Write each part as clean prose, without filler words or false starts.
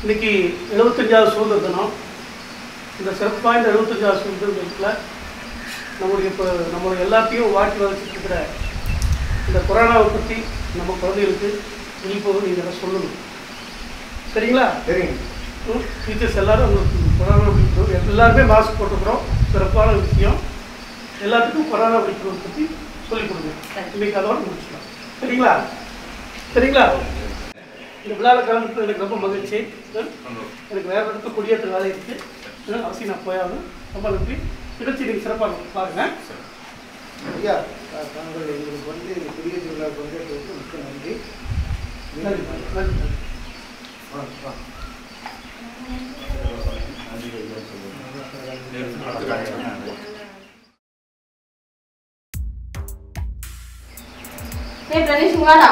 இன்னைக்கு 75வது சுதந்திர தினம். இந்த சிறப்பு வாய்ந்த 75வது சுதந்திர தினத்தில் நம்மளுடைய எல்லாத்தையும் வாட்டி வளர்ச்சிட்டு இருக்கிற இந்த கொரோனாவை பற்றி நம்ம குழந்தைகளுக்கு விழிப்புணர்வு நீங்கள் சொல்லணும். சரிங்களா? சரிங்க. டீச்சர்ஸ் எல்லோரும் உங்களுக்கு கொரோனா விழிப்புணர்வு எல்லாருமே மாஸ்க் போட்டுக்கிறோம். சிறப்பான விஷயம். எல்லாத்துக்கும் கொரோனா விழிப்புணர்வு பற்றி சொல்லிக் கொடுங்க. இன்றைக்கி அதோடு முடிச்சுக்கலாம். சரிங்களா? சரிங்களா? இந்த விழாவில் கலந்துட்டு எனக்கு ரொம்ப மகிழ்ச்சி. எனக்கு வேறு இடத்துல குடியேற்ற வேலை இருக்குது, அவசியம் நான் போயாகணும். ரொம்ப நன்றி. நிகழ்ச்சி நீங்கள் சிறப்பாக பாருங்கள். ஐயா, தாங்கள் எங்களுக்கு வந்து இந்த குடியேற்ற விழாவுக்கு வந்து மிக்க நன்றி. நன்றி நன்றி நன்றி. பிரதீஷ் வாடா.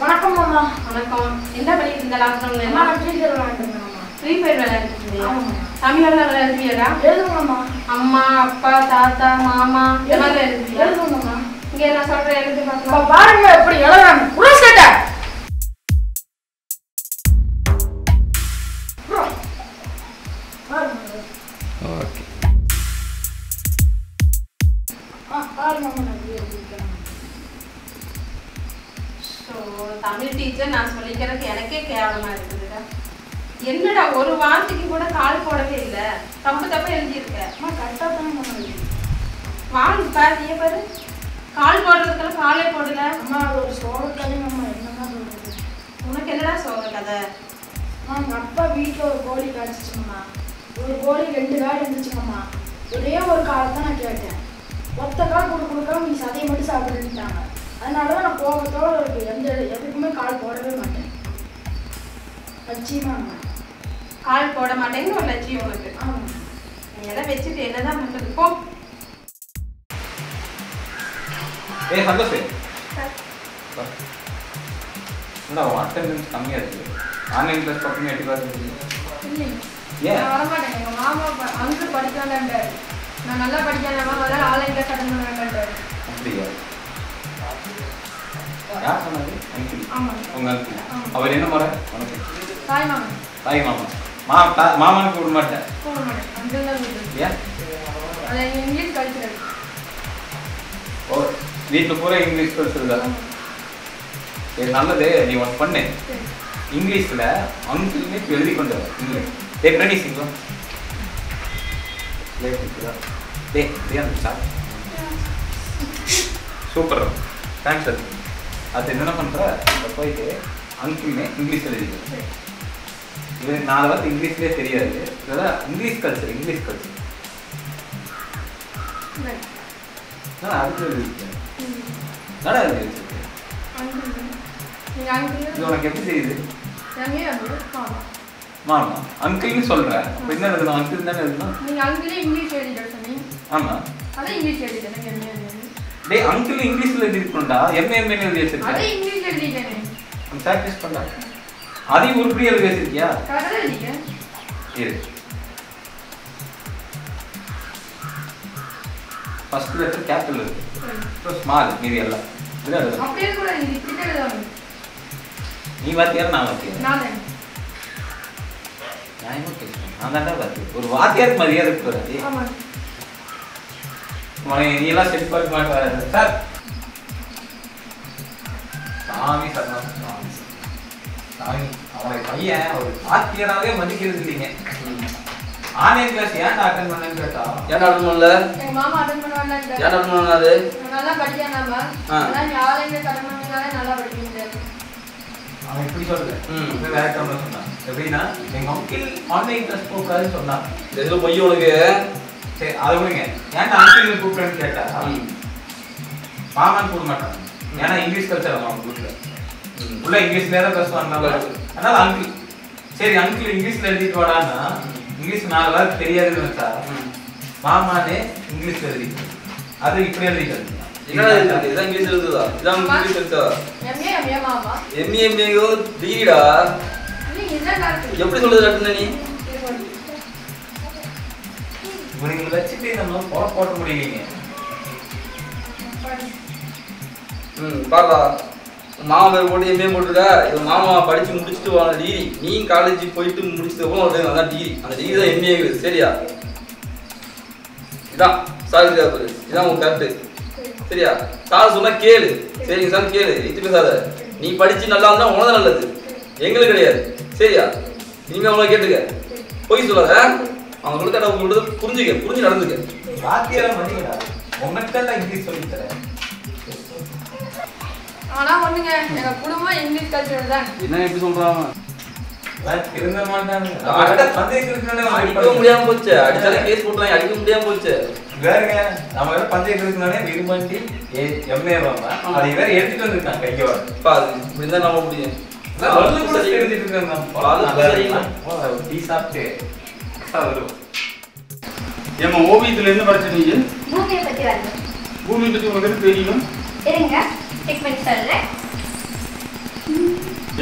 வணக்கம் மாமா. வணக்கம். என்ன பண்ணிட்டு இருந்த லாக்டவுன்ல? ஃப்ரீ ஃபயர் விளையாடுறேன் மாமா. ஃப்ரீ ஃபயர் விளையாடுறீங்க? ஆமா. தமிழ்ல விளையாடுறியா? எழுதுங்க மாமா. அம்மா, அப்பா, தாத்தா, மாமா இந்த மாதிரி எழுதுறியா? எழுதுங்க மாமா. இங்க நான் சொல்றேன், எழுதி பார்க்கலாம். பாருங்க எப்படி எழுதுறாங்க. புரோஸ் கேட்ட. ஓகே. பாருங்க மாமா, நான் எழுதிக்கிறேன். தமிழ் டீச்சர் நான் சொல்லிக்கிறதுக்கு எனக்கே கேவலமா இருக்குதுடா. என்னடா ஒரு வார்த்தைக்கு கூட கால் போடவே இல்லை. தப்பு எழுதியிருக்க. அம்மா கரெக்டாக தானே மாமா எழுதி. வாங்க பாரு, பாரு கால் போடுறதுக்கெல்லாம் காலே போடல. அம்மா அது ஒரு சோக கதை மாமா. என்னதான் சொல்றது? உனக்கு என்னடா சோக கதை? எங்கள் அப்பா வீட்டில் ஒரு கோழி காய்ச்சிச்சுங்கம்மா. ஒரு கோழி 2 கால் இருந்துச்சுங்கம்மா. ஒரே ஒரு காலை தான் நான் கேட்டேன். ஒத்த கால் கொடுக்காம நீ சதையை மட்டும் சாப்பிட்டுட்டாங்க. அதனால தான் நான் கோபத்தோடு இருக்கு. எதுக்குமே கால் போடவே மாட்டேன். லட்சியமா கால் போட மாட்டேன்னு ஒரு லட்சியம் உனக்கு. ஆமாம். நீ எல்லாம் வச்சுட்டு என்னதான் பண்ணுறது? போ. சந்தோஷ் என்னடா அட்டெண்டன்ஸ் கம்மியாக இருக்குது. ஆன்லைன் கிளாஸ் பக்கமே 8 கிளாஸ் இருக்குது. ஏன் நான் வரமாட்டேன். எங்கள் மாமா அங்கே படிக்காண்டாரு. நான் நல்லா படிக்காதாமா, அதனால ஆன்லைன் கிளாஸ் அட்டன் பண்ண வேண்டாண்டாரு. அப்படியா? யார் சொன்னாரு? அங்கிள். ஆமாம். உங்கள் அங்கிள். அவர் என்ன முறை உனக்கு? தாய் மாமா. தாய் மாமா. மாமானுக்கு விட மாட்டேன். போக மாட்டேன். அங்கிள் தான் வீட்டு. ஏன்? அது இங்கிலீஷ் கல்ச்சரல். ஓ, வீட்டில் பூரா இங்கிலீஷ் பேசுறதா? சரி, நல்லது. நீ ஒன்று பண்ணு. இங்கிலீஷில் அங்கிள்னு எழுதி கொண்டு வர. இங்கிலீஷ் பிரணிசிங்களா சூப்பர், தேங்க்ஸ். அது என்ன பண்ணுற, அதை போயிட்டு அங்கிள்னே இங்கிலீஷ் எழுதிக்க. இவனுக்கு 4 வார்த்தை இங்கிலீஷ்லேயே தெரியாது. இதெல்லாம் இங்கிலீஷ் கல்ச்சர். நான் அதுக்கு எழுதிருக்கேன். நடா எழுதி வச்சிருக்கேன். இது உனக்கு எப்படி தெரியுது? மாமா அங்கிள்னு சொல்கிறேன். அப்போ என்ன எழுதணும்? அங்கிள் தானே எழுதணும். நீங்கள் அங்கிளே இங்கிலீஷ் எழுதிட்டு சொன்னீங்க. ஆமாம், அதான் இங்கிலீஷ் எழுதிட்டேன். டே அங்கிள் இங்கிலீஷில் எழுதிருக்கணும்டா. எம்ஏஎம்ஏன்னு எழுதி வச்சிருக்கேன். அதே இங்கிலீஷ் எழுதிட்டேன். ப்ராக்டிஸ் பண்ணா அதையும் உருப்படி எழுதி வச்சிருக்கியா? கரெக்டாக எழுதிட்டேன். இரு, ஃபர்ஸ்ட் லெட்டர் கேபிட்டல் இருக்கு, அப்புறம் ஸ்மால், மீதி எல்லாம் இதுதான் எழுதணும். அப்படியே கூட இப்படி தான் எழுதணும். நீ வாத்தியார், நான் வாத்தியார். நான் தான் நியாயமா பேசுறேன். நான் தாண்டா வாத்தியார். ஒரு வாத்தியாருக்கு மரியாதை இருக்கிறாரு. ஆமாம். நீ எல்லாம் செட் பண்ணி மாட்டாரு சார். சாமி சார், சாமி அவனை பையன் ஒரு வாத்தியாராவே மதிக்கிறது இல்லைங்க. ஆன்லைன் கிளாஸ் ஏன்டா அட்டெண்ட் பண்ணேன்னு கேட்டா, ஏன்டா அட்டெண்ட் பண்ணல? எங்க மாமா அட்டெண்ட் பண்ணுவாங்க. ஏன்டா அட்டெண்ட் பண்ணாது? நல்லா படிக்கானாமா, அதான் நீ ஆன்லைன்ல அட்டெண்ட் பண்ணீங்கனாலே நல்லா படிப்பீங்க. அவன் இப்படி சொல்லல, வேற கம்மி சொன்னான். எப்படின்னா, எங்க அங்கிள் ஆன்லைன் கிளாஸ் போகக்கூடாதுன்னு சொன்னான். எதுல பொய் உனக்கு? சரி, அதை விடுங்க. ஏன்டா அங்கிள் கூப்பிட்டேன்னு கேட்டா, மாமான்னு கூப்பிட மாட்டான். ஏன்னா இங்கிலீஷ் கல்ச்சர் அவன் வீட்டுல உள்ள இங்கிலீஷ்ல தான் பேசுவாங்க. அதனால அங்கிள். சரி, அங்கிள் இங்கிலீஷ்ல எழுதிட்டு வாடான்னா, இங்கிலீஷ் 4 வார்த்தை தெரியாதுன்னு நினைச்சா மாமானே இங்கிலீஷ்ல எழுதிட்டு அது இப்படி எழுதிட்டு என்னடா இருக்கு? இதான் இங்கிலீஷ் எழுதுதா? இதான் இங்கிலீஷ் எழுதா? எம்ஏ மாமா. எம்ஏஎம்ஏயோ டிகிரிடா. நீங்க என்ன காரணம்? எப்படி சொல்றது கட்டுன நீ? இவங்களை வச்சுட்டு நம்ம போட்ட முடியலைங்க. பாருடா. மாமா பேர் போட்டு எம்ஏ போட்டுருக்கா. இது மாமா படிச்சு முடிச்சுட்டு வர டிகிரி. நீ காலேஜ் போயிட்டு முடிச்சுட்டு அப்புறம் அதான் டிகிரி. அந்த டிகிரி தான் எம்ஏ. சரியா? இதான் சார் பேர். இதான் உங்க கரெக்டு. சரியா? சார் சொன்னா கேளு. சரிங்க சார் கேளு. இது பேசாத. நீ படிச்சு நல்லா இருந்தா உனதான் நல்லது, எங்களுக்கு கிடையாது. சரியா? இனிமே அவங்கள கேட்டுக்க, போய் சொல்லாத. அவங்க சொல்லித்தர உங்கள்கிட்ட புரிஞ்சு நடந்துக்க. வாத்தியாரம் பண்ணிக்கடா, உனக்கெல்லாம் இங்கிலீஷ் சொல்லி தரேன். ஆனா ஒண்ணுங்க, எங்க குடும்பம் இங்கிலீஷ் கல்ச்சர் தான். என்ன எப்படி சொல்றாங்க? திருந்த மாட்டாங்க. அடிக்க முடியாம போச்சு. அடிச்சாலே கேஸ் போட்டுறாங்க. அடிக்க முடியாம போச்சு. வேறுங்க, நம்ம வேற பந்தயத்து இருக்குனாலே விரும்பி எம்ஏ அதை வேற எடுத்துட்டு வந்திருக்காங்க கையோட. அது இப்படிதான் நம்ப முடியும். தெரிஞ்சுட்டு இருக்காங்க. டீ சாப்பிட்டு வரும். ஏமா ஓவியத்துல என்ன படிச்சிருக்கீங்க? பூமியை பத்தி வருது. பூமி பத்தி உங்களுக்கு தெரியும்? இருங்க, செக் பண்ணி சொல்றேன்.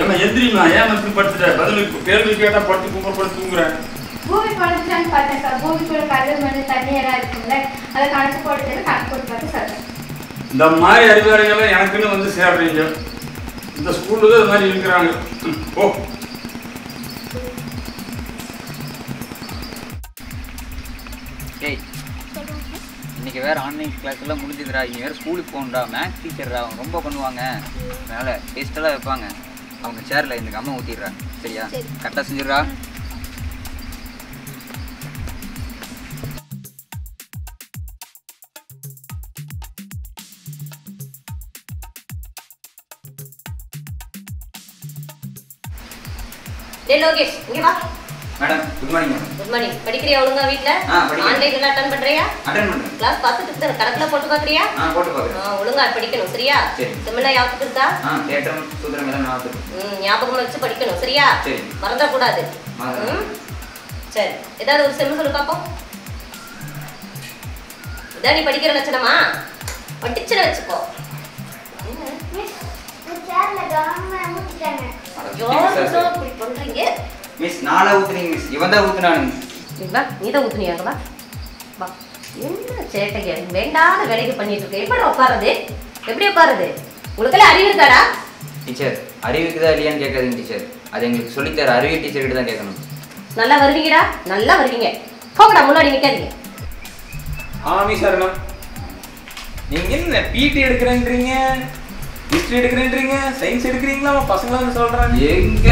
ஏமா எந்திரிமா, ஏன் இப்படி படிச்சுட்ட? பதிலுக்கு கேள்வி கேட்டா படுத்து கும்பப்படுத்து தூங்குறேன். பூமி படிச்சான்னு பார்த்தேன் சார். பூமிக்குள்ள கடல் மண் தண்ணி எல்லாம் இருக்குல்ல, அதை கணக்கு போட்டு கணக்கு போட்டு பார்த்து சொல்றேன். இந்த மாதிரி அறிவாளிகளை எனக்குன்னு வந்து சேர்றீங்க. இந்த ஸ்கூல்ல இது மாதிரி இருக்கிறாங்க. ஓ டேய், இன்னைக்கு வேற ஆன்லைன் கிளாஸ் எல்லாம் முடிஞ்சுதுடா. இனி வேற ஸ்கூலுக்கு போகணும்டா. மேக்ஸ் டீச்சர்டா, அவங்க ரொம்ப பண்ணுவாங்க. அதனால டெஸ்ட் எல்லாம் வைப்பாங்க. அவங்க சேர்ல இந்த அம்மா ஊத்திடுறாங்க. சரியா? கரெக்டாக செஞ்சிடுறா. டேய் லோகேஷ், இங்க வா. Madam, good morning madam. Good morning. படிக்கறியா ஒழுங்கா வீட்ல? படிக்கிறேன். ஆன்லைன் எல்லாம் அட்டெண்ட் பண்றியா? அட்டெண்ட் பண்றேன். கிளாஸ் பார்த்துட்டு இருக்க கணக்குல போட்டு பார்க்கறியா? போட்டு பார்க்கறேன். ஒழுங்கா படிக்கணும், சரியா? சரி. செமினார் ஞாபகம் இருக்கா? தேற்றம் சூத்திரம் எல்லாம் ஞாபகம். ஞாபகம் வச்சு படிக்கணும், சரியா? சரி. மறந்துட கூடாது. சரி, ஏதாவது ஒரு செம்மு சொல்லு பாப்போம். இதான் நீ படிக்கிற லட்சணமா? படிச்சுட வச்சுக்கோ. மிஸ், நாளா ஊத்துறீங்க மிஸ். இவன் தான் ஊத்துனானு. நீதான் ஊத்துனியாங்க. வா வா. என்ன சேட்டைங்க, வேண்டாத வேலைக்கு பண்ணிட்டு இருக்க. எப்படி உட்காருது? எப்படி உட்காருது? உங்களுக்கெல்லாம் அறிவு இருக்காடா? டீச்சர், அறிவுக்குதா இல்லையான்னு கேட்காதீங்க டீச்சர். அது எங்களுக்கு சொல்லித்தர அறிவியல் டீச்சர் கிட்ட தான் கேட்கணும். நல்லா வருவீங்கடா, நல்லா வருவீங்க. போங்கடா, முன்னாடி நிக்காதீங்க. ஆமி சரணா, நீங்க என்ன பிடி எடுக்கிறேன்றீங்க, ஹிஸ்டரி எடுக்கிறேன்றீங்க, சயின்ஸ் எடுக்கிறீங்களா? பசங்களா வந்து சொல்றாங்க. எங்க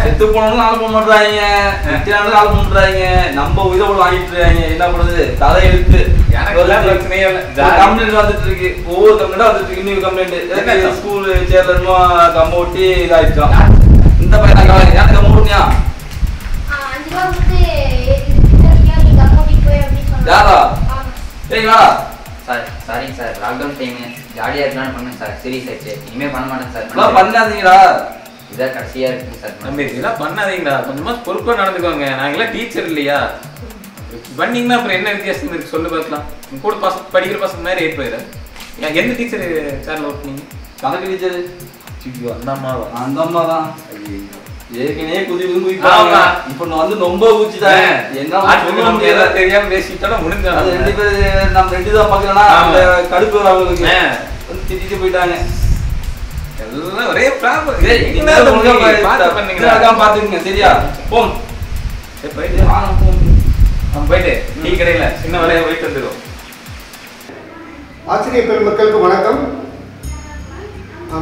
செத்து போனாலும் ஆள் பண்ண மாட்டாங்க, நித்தியாலும் ஆள் பண்றாங்க. நம்ம இதை வாங்கிட்டு இருக்காங்க. என்ன பண்றது? தலை எழுத்து. பிரச்சனையே இல்லை. கம்ப்ளைண்ட் வந்துட்டு இருக்கு. ஒவ்வொரு கம்ப்ளைண்டா வந்துட்டு இருக்கு. இன்னொரு கம்ப்ளைண்ட் ஸ்கூல் சேர்ல கம்ப ஒட்டி இதாயிடுச்சோம். இந்த பையன் எனக்கு கம்ப ஓட்டுனியா? யாரா? ஏய் வா. சார், சாரிங்க சார். லாக்டவுன் டைம் ஜாலியாக இருக்கலாம்னு பண்ணேன் சார். சீரியஸ் ஆயிடுச்சு. இனிமேல் பண்ண மாட்டேன் சார். பண்ணாதீங்களா? இதான் கடைசியாக இருக்குங்க சார். தம்பி, இதெல்லாம் பண்ணாதீங்களா? கொஞ்சமா பொறுப்பாக நடந்துக்கோங்க. நாங்களாம் டீச்சர் இல்லையா? பண்ணீங்கன்னா அப்புறம் என்ன வித்தியாசம் இருக்கு சொல்லு பார்க்கலாம். கூட பசங்க படிக்கிற பசங்க மாதிரி ஏறி போயிடு. எந்த டீச்சர் சேனல் ஓட்டுனீங்க? கணக்கு டீச்சர். அந்த அம்மா தான். அந்த அம்மா தான் ஏற்கனவே குதிப்பாங்க. இப்ப நான் வந்து ரொம்ப ஊச்சிட்டேன். என்ன தெரியாம பேசிட்டோம் முடிஞ்ச. அது ரெண்டு பேர் நம்ம ரெண்டு தான் பாக்கலன்னா கடுப்பு அவங்களுக்கு வந்து திட்டிட்டு போயிட்டாங்க. எல்லாம் ஒரே ப்ராப்ளம். பாத்துக்கங்க, சரியா? போம். போயிட்டு நம்ம போயிட்டு டீ கடையில சின்ன வேலையா போயிட்டு வந்துடும். ஆசிரியர் பெருமக்களுக்கு வணக்கம்.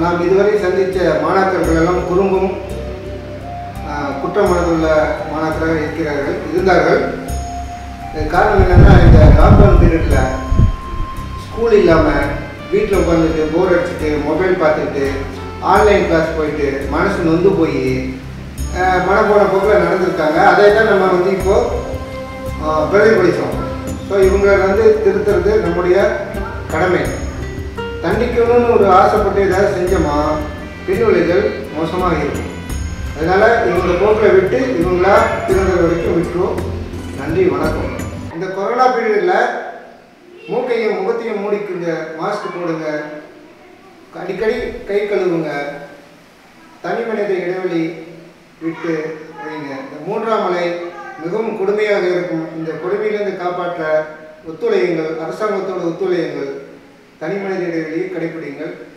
நாம் இதுவரை சந்தித்த மாணாக்கர்கள் எல்லாம் குறும்பும் குற்றமனதுள்ள மாணாக்கராக இருந்தார்கள். காரணம் என்னென்னா, இந்த லாக்டவுன் பீரியடில் ஸ்கூல் இல்லாமல் வீட்டில் உட்காந்துட்டு போர் அடிச்சுட்டு மொபைல் பார்த்துட்டு ஆன்லைன் கிளாஸ் போயிட்டு மனசு நொந்து போய் மனப்போன போக்கில் நடந்திருக்காங்க. அதை தான் நம்ம வந்து இப்போது பிரதிபலித்தோம். ஸோ இவங்களை வந்து திருத்துறது நம்முடைய கடமை. தண்டிக்கணும்னு ஒரு ஆசைப்பட்டு ஏதாவது செஞ்சோமா பின்விளைகள் மோசமாக இருக்கும். அதனால் இவங்க போக்கில் விட்டு இவங்களா திருந்தது வரைக்கும் விட்டுருவோம். நன்றி, வணக்கம். இந்த கொரோனா பீரியடில் மூக்கையும் முகத்தையும் மூடிக்குங்க, மாஸ்க் போடுங்க, அடிக்கடி கை கழுவுங்க, தனி மனித இடைவெளி விட்டு வைங்க. இந்த 3ஆம் அலை மிகவும் கொடுமையாக இருக்கும். இந்த கொடுமையிலிருந்து காப்பாற்ற ஒத்துழையுங்கள், அரசாங்கத்தோடு ஒத்துழையுங்கள், தனி மனித இடைவெளியை கடைபிடிங்கள்.